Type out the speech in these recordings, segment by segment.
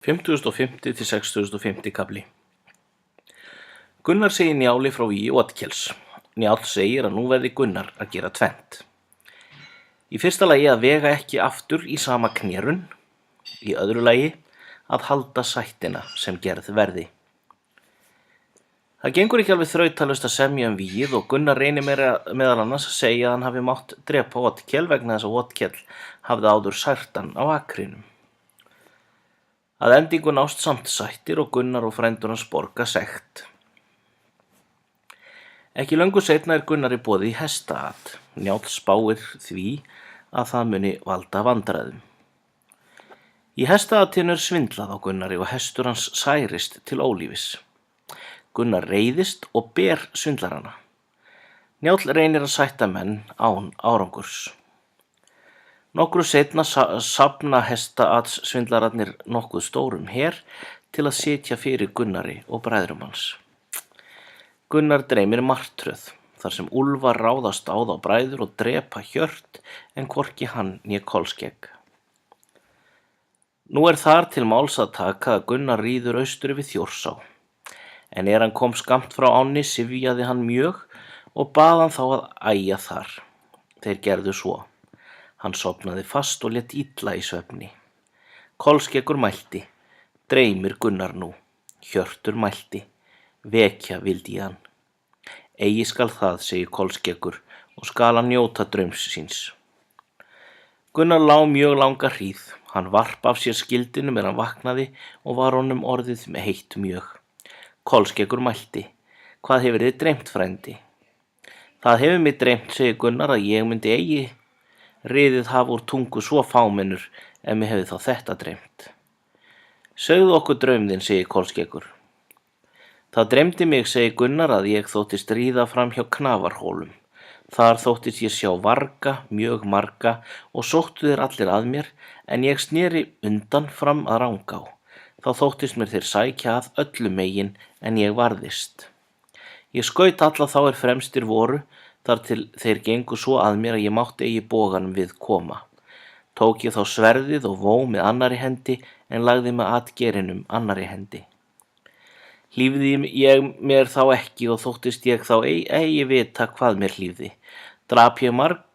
55. til 65. kafli. Gunnar segir Njáli frá vígi Oddkels. Njáll segir að nú verði Gunnar að gera tvennt. Í fyrsta lagi að vega ekki aftur í sama knérun. Í öðru lagi að halda sættina sem gerð verði. Það gengur ekki alveg þrautalaust að semja vígið og Gunnar reynir meðal annars að segja að hann hafi mátt drepa Oddkel vegna þess að Oddkel hafði áður sært hann á akrinum. Að endingu nást samt sættir og Gunnar og frændur hans borga sekt. Ekki löngu seinna Gunnar í boði í hestaat. Njáll spáir því að það muni valda vandræðum. Í hestaatinu svindlað á Gunnari og hestur hans særist til ólífis. Gunnar reiðist og ber svindlarana. Njáll reynir að sætta menn án árangurs. Nokkru seinna safna hestaatsvindlararnir nokkuð stórum her til að sitja fyrir Gunnari og bræðrum hans. Gunnar dreymir martröð, þar sem úlfar ráðast á þá bræður og drepa Hjört en hvorki hann né Kolskegg. Nú þar til máls að taka að Gunnar ríður austur yfir Þjórsá, en hann kom skammt frá ánni syfjaði hann mjög og bað hann þá að æja þar. Þeir gerðu svo. Hann sofnaði fast og lét illa í svefni. Kolskeggur mælti, dreymir Gunnar nú. Hjörtur mælti, vekja vildi ég hann. Eigi skal það, segir Kolskeggur, og skal hann njóta draums síns. Gunnar lá mjög langa hríð. Hann varp af sér skildinum hann vaknaði og var honum orðið með heitt mjög. Kolskeggur mælti, hvað hefur þið dreymt, frændi? Það hefur mig dreymt, segir Gunnar, að ég myndi eigi riðið hafa úr tungu svo fámennur ef mig hefði þá þetta dreymt. Segðu okkur draum þinn, segir Kolskeggur. Það dreymdi mig, segir Gunnar, að ég þóttist ríða fram hjá Knafarhólum. Þar þóttist ég sjá varga, mjög marga, og sóttu þeir allir að mér, en ég sneri undan fram að Rangá. Þá þóttist mér þeir sækja að öllu megin, en ég varðist. Ég skaut alla þá fremstir voru, þar til þeir gengu svo að mér að ég mátti eigi boganum við koma. Tók ég þá sverðið og vó með annari hendi, en lagði með atgerinum annari hendi. Hlífði ég mér þá ekki og þóttist ég þá eigi vita hvað mér hlífði. Drap ég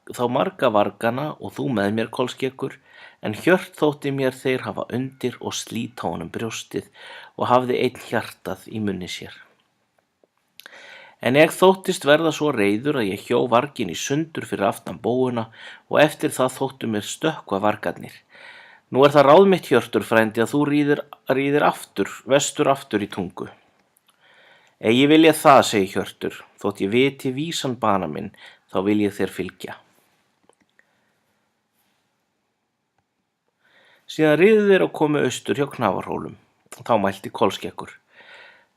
þá marga vargana og þú með mér, Kolskeggur, en Hjört þótti mér þeir hafa undir og slíta honum brjóstið og hafði einn hjartað í munni sér. En ég þóttist verða svo reiður að ég hjó vargin í sundur fyrir aftan bóuna og eftir það þóttu mér stökkva vargarnir. Nú það ráð mitt, Hjörtur, frændi, að þú ríðir vestur aftur í tungu. Eigi vil ég það, segir Hjörtur, þótt ég viti vísan bana minn, þá vil ég þér fylgja. Síðan riðu þeir og komu austur hjá Knafarhólum. Þá mælti Kolskeggur.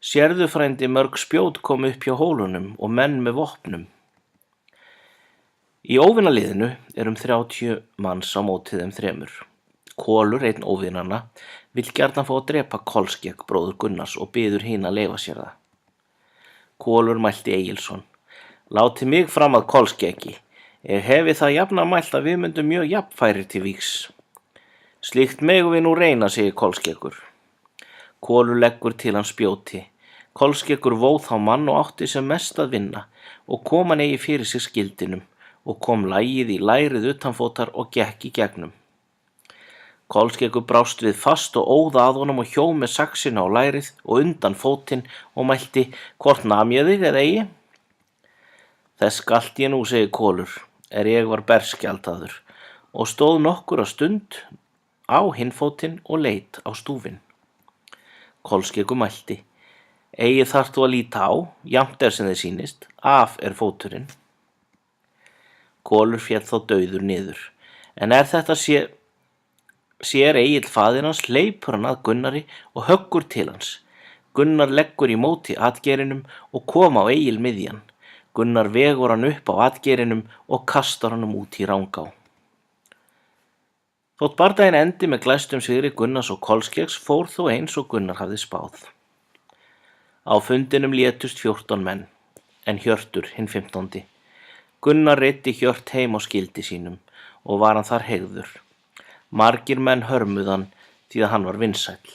Sérðu, frændi, mörg spjót kom upp hjá hólunum og menn með vopnum. Í óvinaliðinu 30 manns á móti þeim þremur. Kolur, einn óvinanna, vill gjarnan fá að drepa Kolskegg, bróður Gunnars, og biður hina að leyfa sér það. Kolur mælti Egilsson. Láti mig fram að Kolskeggi. Ég hefi það jafnan mælt að við myndum mjög jafnfærir til vígs. Slíkt megum við nú reyna, segir Kolskeggur. Kolur leggur til hans spjóti. Kolskeggur vóð þá mann og átti sem mest að vinna og kom hann eigi fyrir sig skildinum og kom lagið í lærið utanfótar og gekk í gegnum. Kolskeggur brást við fast og óða að honum og hjó með saxina á lærið og undan fótinn og mælti, hvort nam ég þig eða eigi? Þess galt ég nú, segir Kolur, ég var berskjaldaður og stóð nokkur stund á hinn fótinn og leit á stúfinn. Kolskeggur mælti, eigi þarft þú að líta á, jamt sem þið sýnist, af fóturinn. Kolur féll þá dauður niður, en þetta sér Egill faðir hans, hleypur hann að Gunnari og höggur til hans. Gunnar leggur í móti atgerinum og kom á Egil miðjan. Gunnar vegur hann upp á atgerinum og kastar hann út í Rangá. Þótt bardaginn endi með glæstum sigri Gunnars og Kolskeggs fór þó eins og Gunnar hafði spáð. Á fundinum létust 14 menn, en Hjörtur hinn 15. Gunnar reiddi Hjört heim á skildi sínum og var hann þar heygður. Margir menn hörmuðu hann því að hann var vinsæll.